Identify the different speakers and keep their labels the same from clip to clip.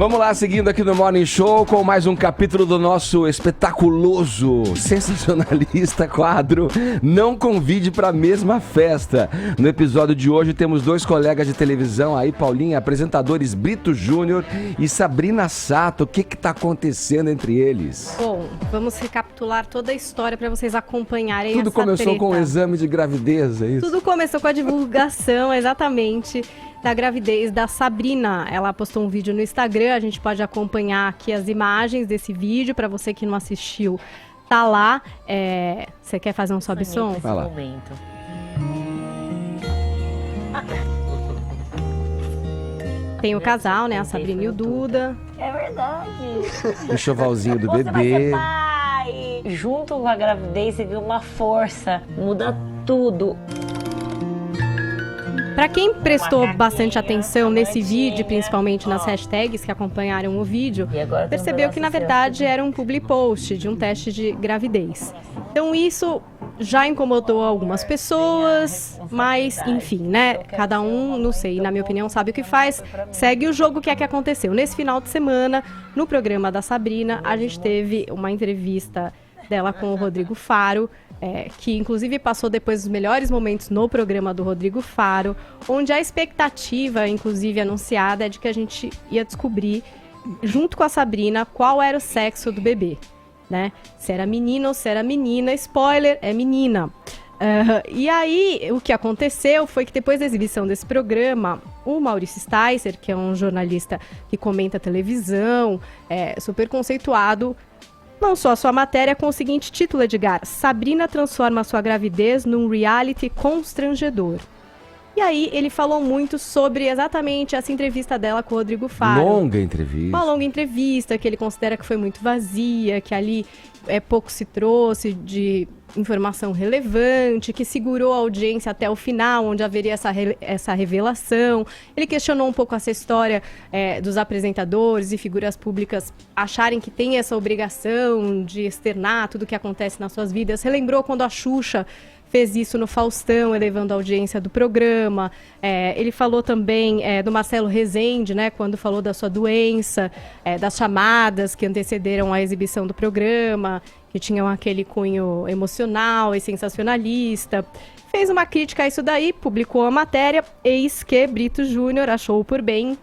Speaker 1: Vamos lá, seguindo aqui no Morning Show com mais um capítulo do nosso espetaculoso, sensacionalista quadro Não Convide para a Mesma Festa. No episódio de hoje temos dois colegas de televisão aí, Paulinha, apresentadores Brito Júnior e Sabrina Sato. O que está acontecendo entre eles?
Speaker 2: Bom, vamos recapitular toda a história para vocês acompanharem
Speaker 1: Tudo
Speaker 2: essa
Speaker 1: começou
Speaker 2: treta.
Speaker 1: com o exame de gravidez, é isso?
Speaker 2: Tudo começou com a divulgação, exatamente, da gravidez da Sabrina. Ela postou um vídeo no Instagram, a gente pode acompanhar aqui as imagens desse vídeo, para você que não assistiu, tá lá. Você quer fazer um sobe-som?
Speaker 3: Vai lá. Momento.
Speaker 2: Tem o casal, né, a Sabrina e o Duda.
Speaker 3: É verdade.
Speaker 1: O enxovalzinho do
Speaker 3: Você vai
Speaker 1: bebê.
Speaker 3: ser pai. Junto com a gravidez, você viu uma força, muda tudo.
Speaker 2: Para quem prestou bastante atenção nesse vídeo, principalmente nas hashtags que acompanharam o vídeo, percebeu que na verdade era um public post de um teste de gravidez. Então isso já incomodou algumas pessoas, mas enfim, né? Cada um, não sei, na minha opinião, sabe o que faz, segue o jogo que é que aconteceu. Nesse final de semana, no programa da Sabrina, a gente teve uma entrevista dela com o Rodrigo Faro, que inclusive passou depois dos melhores momentos no programa do Rodrigo Faro, onde a expectativa, inclusive anunciada, é de que a gente ia descobrir, junto com a Sabrina, qual era o sexo do bebê, né? Se era menino ou se era menina. Spoiler, é menina. E aí, o que aconteceu foi que depois da exibição desse programa, o Maurício Sticer, que é um jornalista que comenta televisão, super conceituado, lançou a sua matéria com o seguinte título, Edgar: Sabrina transforma sua gravidez num reality constrangedor. E aí ele falou muito sobre exatamente essa entrevista dela com o Rodrigo Faro.
Speaker 1: Longa entrevista.
Speaker 2: Uma longa entrevista que ele considera que foi muito vazia, que ali pouco se trouxe de informação relevante, que segurou a audiência até o final, onde haveria essa revelação. Ele questionou um pouco essa história dos apresentadores e figuras públicas acharem que tem essa obrigação de externar tudo o que acontece nas suas vidas. Relembrou quando a Xuxa fez isso no Faustão, elevando a audiência do programa. Ele falou também do Marcelo Rezende, né, quando falou da sua doença, das chamadas que antecederam a exibição do programa, que tinham aquele cunho emocional e sensacionalista. Fez uma crítica a isso daí, publicou a matéria, eis que Brito Júnior achou por bem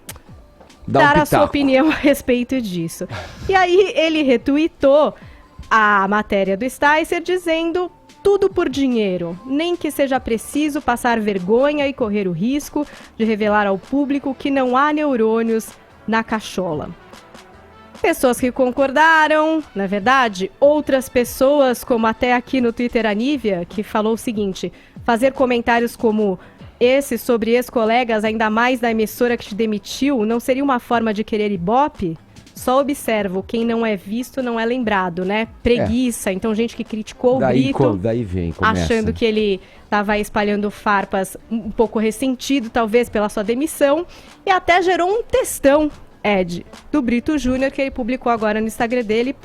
Speaker 2: dar a sua opinião a respeito disso. E aí ele retuitou a matéria do Sticer dizendo: tudo por dinheiro, nem que seja preciso passar vergonha e correr o risco de revelar ao público que não há neurônios na cachola. Pessoas que concordaram, na verdade, outras pessoas, como até aqui no Twitter a Nívia, que falou o seguinte: fazer comentários como esse sobre ex-colegas, ainda mais da emissora que te demitiu, não seria uma forma de querer ibope? Só observo, quem não é visto não é lembrado, né? Preguiça. Então, gente que criticou o Brito, achando que ele estava espalhando farpas, um pouco ressentido, talvez, pela sua demissão. E até gerou um textão, Ed, do Brito Júnior, que ele publicou agora no Instagram dele,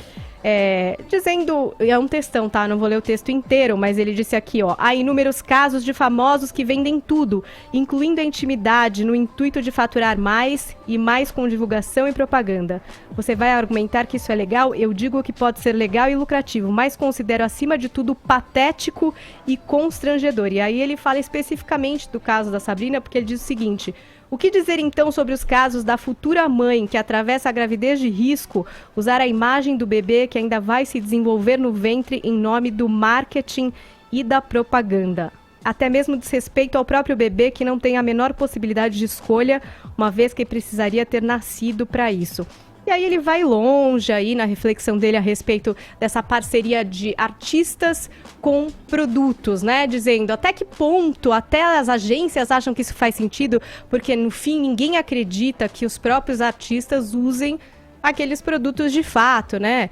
Speaker 2: dizendo, é um textão, tá? Não vou ler o texto inteiro, mas ele disse aqui, ó: há inúmeros casos de famosos que vendem tudo, incluindo a intimidade, no intuito de faturar mais e mais com divulgação e propaganda. Você vai argumentar que isso é legal? Eu digo que pode ser legal e lucrativo, mas considero acima de tudo patético e constrangedor. E aí ele fala especificamente do caso da Sabrina, porque ele diz o seguinte: o que dizer então sobre os casos da futura mãe que atravessa a gravidez de risco, usar a imagem do bebê que ainda vai se desenvolver no ventre em nome do marketing e da propaganda? Até mesmo desrespeito ao próprio bebê, que não tem a menor possibilidade de escolha, uma vez que precisaria ter nascido para isso. E aí ele vai longe aí na reflexão dele a respeito dessa parceria de artistas com produtos, né? Dizendo até que ponto até as agências acham que isso faz sentido, porque no fim ninguém acredita que os próprios artistas usem aqueles produtos de fato, né?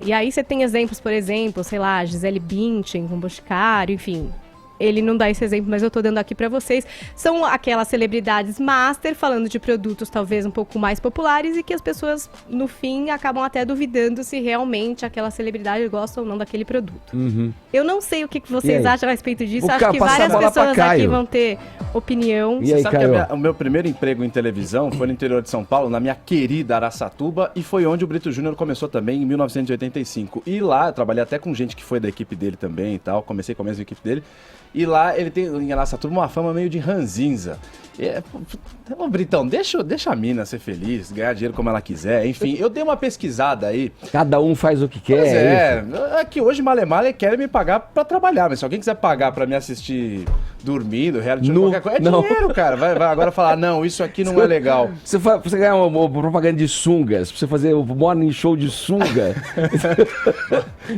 Speaker 2: E aí você tem exemplos, por exemplo, sei lá, Gisele Bündchen com Boticário, enfim. ele não dá esse exemplo, mas eu tô dando aqui pra vocês, são aquelas celebridades master falando de produtos talvez um pouco mais populares e que as pessoas, no fim, acabam até duvidando se realmente aquela celebridade gosta ou não daquele produto. Eu não sei o que vocês acham a respeito disso, acho que várias pessoas aqui vão ter opinião.
Speaker 1: E aí,
Speaker 4: Sabe
Speaker 1: Caio?
Speaker 4: que o meu primeiro emprego em televisão foi no interior de São Paulo, na minha querida Araçatuba, e foi onde o Brito Júnior começou também, em 1985. E lá, eu trabalhei até com gente que foi da equipe dele também e tal, comecei com a mesma equipe dele. E lá ele tem, em Araçatuba, uma fama meio de ranzinza. Ô, Britão, deixa a mina ser feliz, ganhar dinheiro como ela quiser. Enfim, eu dei uma pesquisada aí.
Speaker 1: Cada um faz o que quer.
Speaker 4: Pois é que hoje Male querem me pagar pra trabalhar, mas se alguém quiser pagar pra me assistir dormindo, reality show, qualquer coisa, é dinheiro, cara. Vai agora falar, não, isso aqui não é legal.
Speaker 1: Você ganhar uma propaganda de sungas, pra você fazer o morning show de sunga.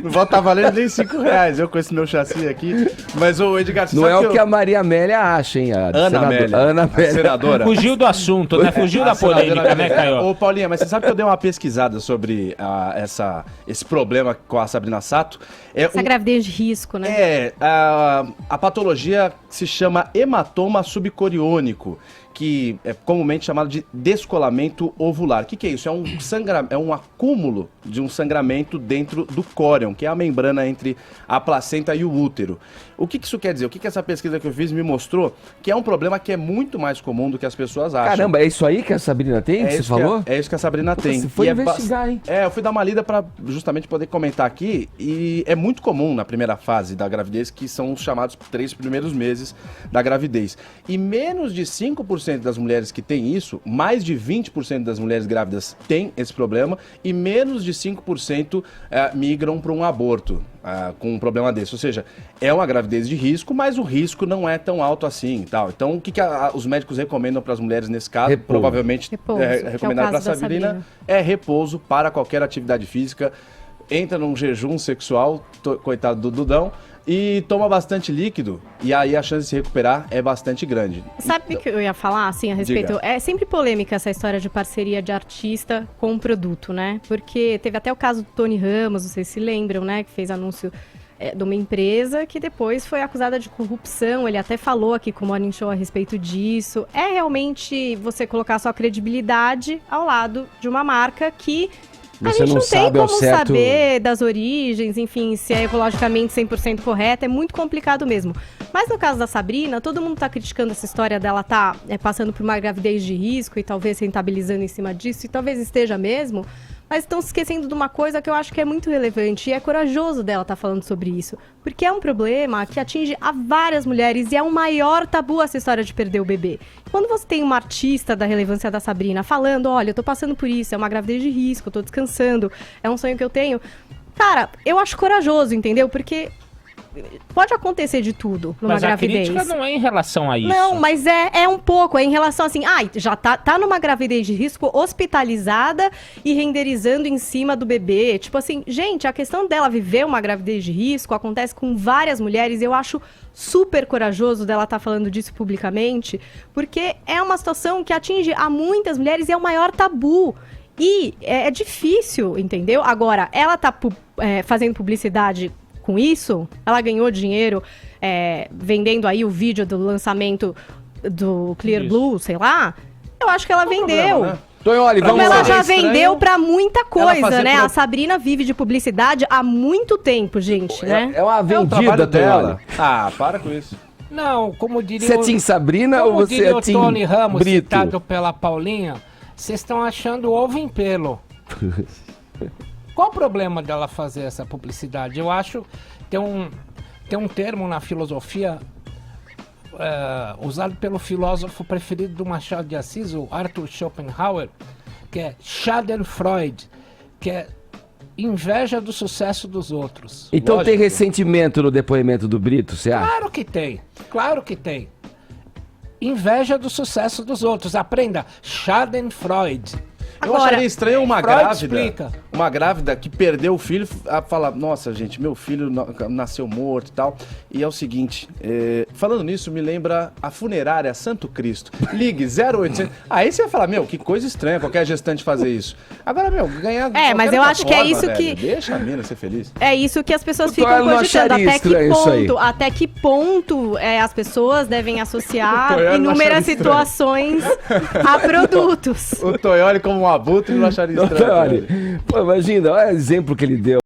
Speaker 4: Não vai estar valendo nem R$5, eu com esse meu chassi aqui. Mas, ô Edgar, você
Speaker 1: Não
Speaker 4: sabe
Speaker 1: é o que a Maria Amélia acha, hein?
Speaker 4: Ana Amélia.
Speaker 1: A
Speaker 4: senadora.
Speaker 5: Fugiu do assunto, né? Fugiu da polêmica, né, Caio?
Speaker 4: Ô, Paulinha, mas você sabe que eu dei uma pesquisada sobre esse problema com a Sabrina Sato?
Speaker 2: Essa gravidez de risco, né?
Speaker 4: A patologia se chama hematoma subcoriônico, que é comumente chamado de descolamento ovular. O que é isso? É um acúmulo de um sangramento dentro do córion, que é a membrana entre a placenta e o útero. O que isso quer dizer? O que essa pesquisa que eu fiz me mostrou? Que é um problema que é muito mais comum do que as pessoas acham.
Speaker 1: Caramba, é isso aí que a Sabrina tem, que você falou?
Speaker 4: É isso que a Sabrina tem.
Speaker 1: Você foi investigar, hein?
Speaker 4: Eu fui dar uma lida para justamente poder comentar aqui, e é muito comum na primeira fase da gravidez, que são os chamados 3 primeiros meses da gravidez. E menos de 5% das mulheres que têm isso, mais de 20% das mulheres grávidas têm esse problema, e menos de 5% migram para um aborto com um problema desse. Ou seja, é uma gravidez de risco, mas o risco não é tão alto assim e tal. Então, o que os médicos recomendam para as mulheres nesse caso?
Speaker 1: Repouso.
Speaker 4: Provavelmente recomendado para a
Speaker 2: caso da
Speaker 4: Sabrina,
Speaker 2: Sabrina.
Speaker 4: é repouso para qualquer atividade física. Entra num jejum sexual, coitado do Dudão, e toma bastante líquido, e aí a chance de se recuperar é bastante grande.
Speaker 2: Sabe o que eu ia falar, assim, a respeito?
Speaker 4: Diga.
Speaker 2: É sempre polêmica essa história de parceria de artista com um produto, né? Porque teve até o caso do Tony Ramos, vocês se lembram, né? Que fez anúncio de uma empresa que depois foi acusada de corrupção. Ele até falou aqui com o Morning Show a respeito disso. É realmente você colocar sua credibilidade ao lado de uma marca que a
Speaker 1: Você
Speaker 2: gente
Speaker 1: não
Speaker 2: não tem
Speaker 1: sabe ao
Speaker 2: como
Speaker 1: certo-
Speaker 2: saber das origens, enfim, se é ecologicamente 100% correto, é muito complicado mesmo. Mas no caso da Sabrina, todo mundo tá criticando essa história dela tá passando por uma gravidez de risco e talvez rentabilizando em cima disso, e talvez esteja mesmo, mas estão se esquecendo de uma coisa que eu acho que é muito relevante, e é corajoso dela estar falando sobre isso, porque é um problema que atinge a várias mulheres e é o maior tabu essa história de perder o bebê. Quando você tem uma artista da relevância da Sabrina falando, olha, eu tô passando por isso, é uma gravidez de risco, eu tô descansando, é um sonho que eu tenho, cara, eu acho corajoso, entendeu? Porque pode acontecer de tudo numa
Speaker 5: Mas a
Speaker 2: gravidez.
Speaker 5: crítica não é em relação a isso.
Speaker 2: Não, mas é um pouco, é em relação assim, já tá numa gravidez de risco, hospitalizada e renderizando em cima do bebê. Tipo assim, gente, a questão dela viver uma gravidez de risco acontece com várias mulheres, eu acho super corajoso dela estar falando disso publicamente, porque é uma situação que atinge a muitas mulheres e é o maior tabu. E é difícil, entendeu? Agora, ela tá fazendo publicidade com isso, ela ganhou dinheiro vendendo aí o vídeo do lançamento do Clear
Speaker 5: Isso.
Speaker 2: Blue, sei lá. Eu acho que ela vendeu.
Speaker 4: Problema, né?
Speaker 1: Tonholi,
Speaker 4: Pra
Speaker 1: vamos
Speaker 2: Como
Speaker 1: lá.
Speaker 2: ela já
Speaker 4: estranho
Speaker 2: vendeu pra muita
Speaker 4: ela
Speaker 2: coisa,
Speaker 4: fazer
Speaker 2: né? A Sabrina vive de publicidade há muito tempo, gente, né?
Speaker 1: É uma
Speaker 4: É o
Speaker 1: vendida,
Speaker 4: trabalho dela.
Speaker 1: Tonholi.
Speaker 4: Para com isso.
Speaker 5: Não, como diria
Speaker 1: Você é Tim Sabrina ou
Speaker 5: como
Speaker 1: você
Speaker 5: diria
Speaker 1: é
Speaker 5: o
Speaker 1: Tim
Speaker 5: Tony Ramos,
Speaker 1: Brito?
Speaker 5: citado pela Paulinha, vocês estão achando ovo em pelo. Qual o problema dela fazer essa publicidade? Eu acho que tem um termo na filosofia usado pelo filósofo preferido do Machado de Assis, o Arthur Schopenhauer, que é Schadenfreude, que é inveja do sucesso dos outros.
Speaker 1: Então
Speaker 4: Lógico.
Speaker 1: tem ressentimento no depoimento do Brito, você acha?
Speaker 5: Claro que tem, claro que tem. Inveja do sucesso dos outros. Aprenda Schadenfreude.
Speaker 4: Eu
Speaker 2: Agora,
Speaker 4: acharia estranho uma
Speaker 5: Freud
Speaker 4: grávida.
Speaker 5: explica.
Speaker 4: uma grávida que perdeu o filho fala, nossa, gente, meu filho nasceu morto e tal. E é o seguinte, falando nisso, me lembra a funerária Santo Cristo. Ligue 0800. Aí você vai falar, meu, que coisa estranha qualquer gestante fazer isso. Agora, meu, ganhar...
Speaker 2: mas eu acho que é isso
Speaker 4: velho.
Speaker 2: que...
Speaker 4: Deixa a mina ser feliz.
Speaker 2: É isso que as pessoas
Speaker 1: O
Speaker 2: ficam
Speaker 1: Toyoli não
Speaker 2: cogitando.
Speaker 1: acharia
Speaker 2: Até que ponto as pessoas devem associar
Speaker 4: Toyoli não
Speaker 2: inúmeras
Speaker 4: acharia
Speaker 2: situações a produtos.
Speaker 4: O Toyoli como um abutre não acharia estranho.
Speaker 1: Toyoli, pô, imagina, olha o exemplo que ele deu.